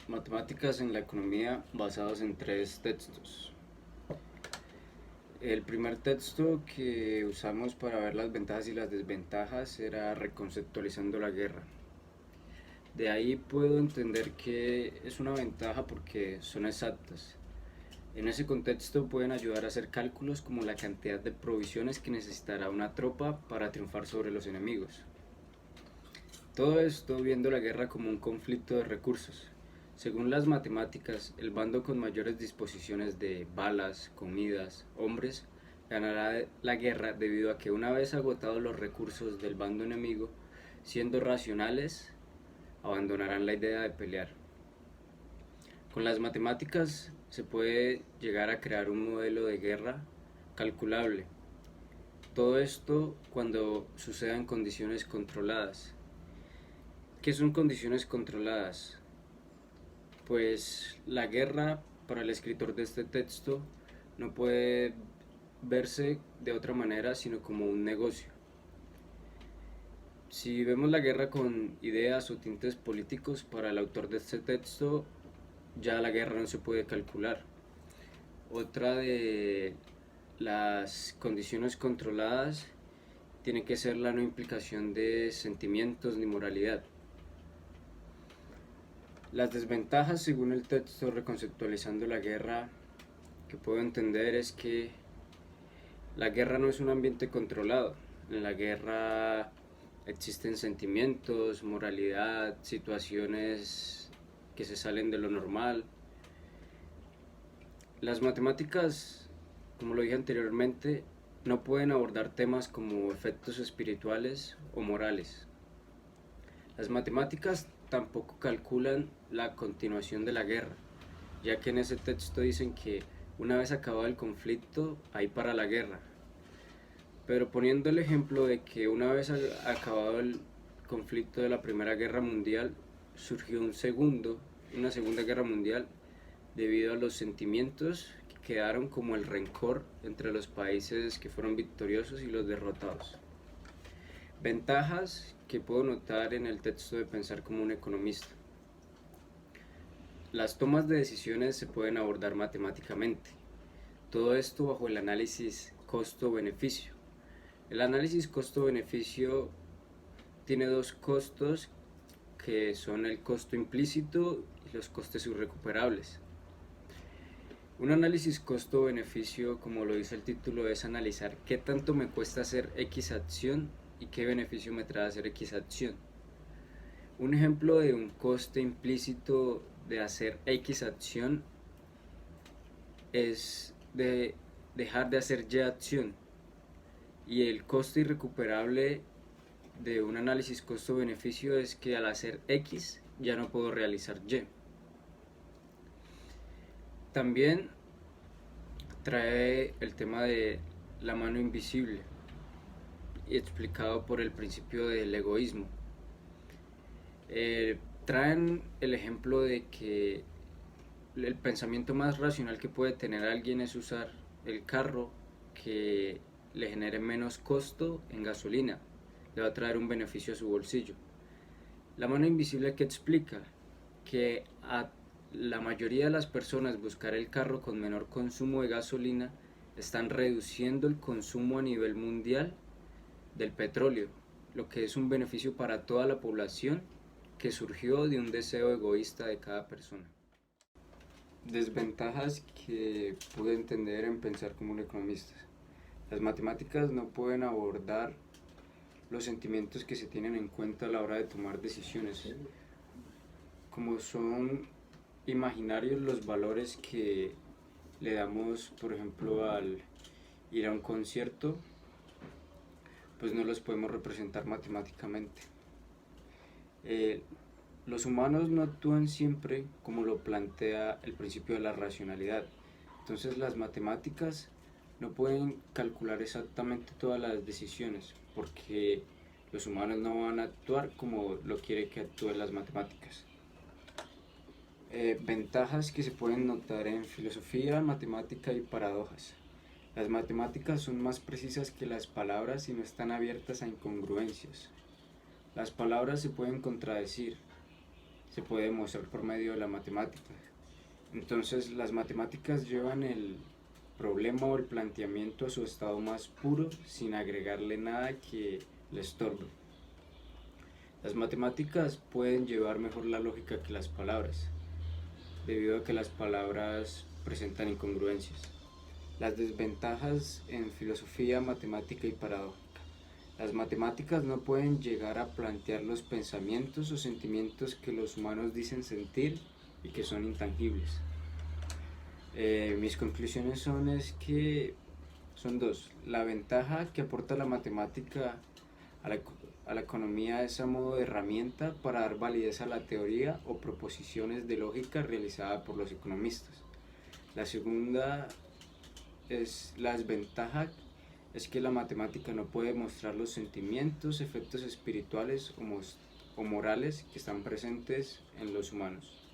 Matemáticas en la economía basados en tres textos. El primer texto que usamos para ver las ventajas y las desventajas era Reconceptualizando la guerra. De ahí puedo entender que es una ventaja porque son exactas. En ese contexto pueden ayudar a hacer cálculos como la cantidad de provisiones que necesitará una tropa para triunfar sobre los enemigos. Todo esto viendo la guerra como un conflicto de recursos. Según las matemáticas, el bando con mayores disposiciones de balas, comidas, hombres, ganará la guerra debido a que una vez agotados los recursos del bando enemigo, siendo racionales, abandonarán la idea de pelear. Con las matemáticas se puede llegar a crear un modelo de guerra calculable. Todo esto cuando suceda en condiciones controladas. ¿Qué son condiciones controladas? Pues la guerra para el escritor de este texto no puede verse de otra manera sino como un negocio. Si vemos la guerra con ideas o tintes políticos, para el autor de este texto ya la guerra no se puede calcular. Otra de las condiciones controladas tiene que ser la no implicación de sentimientos ni moralidad. Las desventajas, según el texto Reconceptualizando la guerra, que puedo entender es que la guerra no es un ambiente controlado. En la guerra existen sentimientos, moralidad, situaciones que se salen de lo normal. Las matemáticas, como lo dije anteriormente, no pueden abordar temas como efectos espirituales o morales. Las matemáticas tampoco calculan la continuación de la guerra, ya que en ese texto dicen que una vez acabado el conflicto hay para la guerra. Pero poniendo el ejemplo de que una vez acabado el conflicto de la Primera Guerra Mundial, surgió una Segunda Guerra Mundial, debido a los sentimientos que quedaron como el rencor entre los países que fueron victoriosos y los derrotados. Ventajas que puedo notar en el texto de Pensar como un economista. Las tomas de decisiones se pueden abordar matemáticamente. Todo esto bajo el análisis costo-beneficio. El análisis costo-beneficio tiene dos costos que son el costo implícito y los costes irrecuperables. Un análisis costo-beneficio, como lo dice el título, es analizar qué tanto me cuesta hacer X acción y qué beneficio me trae hacer X acción. Un ejemplo de un coste implícito de hacer X acción es de dejar de hacer Y acción, y el coste irrecuperable de un análisis costo-beneficio es que al hacer X ya no puedo realizar Y. También trae el tema de la mano invisible, explicado por el principio del egoísmo. Traen el ejemplo de que el pensamiento más racional que puede tener alguien es usar el carro que le genere menos costo en gasolina, le va a traer un beneficio a su bolsillo. La mano invisible, que explica que a la mayoría de las personas buscar el carro con menor consumo de gasolina están reduciendo el consumo a nivel mundial del petróleo, lo que es un beneficio para toda la población que surgió de un deseo egoísta de cada persona. Desventajas que pude entender en Pensar como un economista. Las matemáticas no pueden abordar los sentimientos que se tienen en cuenta a la hora de tomar decisiones, como son imaginarios los valores que le damos, por ejemplo, al ir a un concierto, pues no los podemos representar matemáticamente. Los humanos no actúan siempre como lo plantea el principio de la racionalidad. Entonces las matemáticas no pueden calcular exactamente todas las decisiones porque los humanos no van a actuar como lo quiere que actúen las matemáticas. Ventajas que se pueden notar en filosofía, matemática y paradojas. Las matemáticas son más precisas que las palabras y no están abiertas a incongruencias. Las palabras se pueden contradecir, se puede demostrar por medio de la matemática. Entonces las matemáticas llevan el problema o el planteamiento a su estado más puro sin agregarle nada que le estorbe. Las matemáticas pueden llevar mejor la lógica que las palabras, debido a que las palabras presentan incongruencias. Las desventajas en filosofía, matemática y paradójica. Las matemáticas no pueden llegar a plantear los pensamientos o sentimientos que los humanos dicen sentir y que son intangibles. Mis conclusiones son dos. La ventaja que aporta la matemática a la economía es a modo de herramienta para dar validez a la teoría o proposiciones de lógica realizada por los economistas. La segunda es la desventaja es que la matemática no puede mostrar los sentimientos, efectos espirituales o morales que están presentes en los humanos.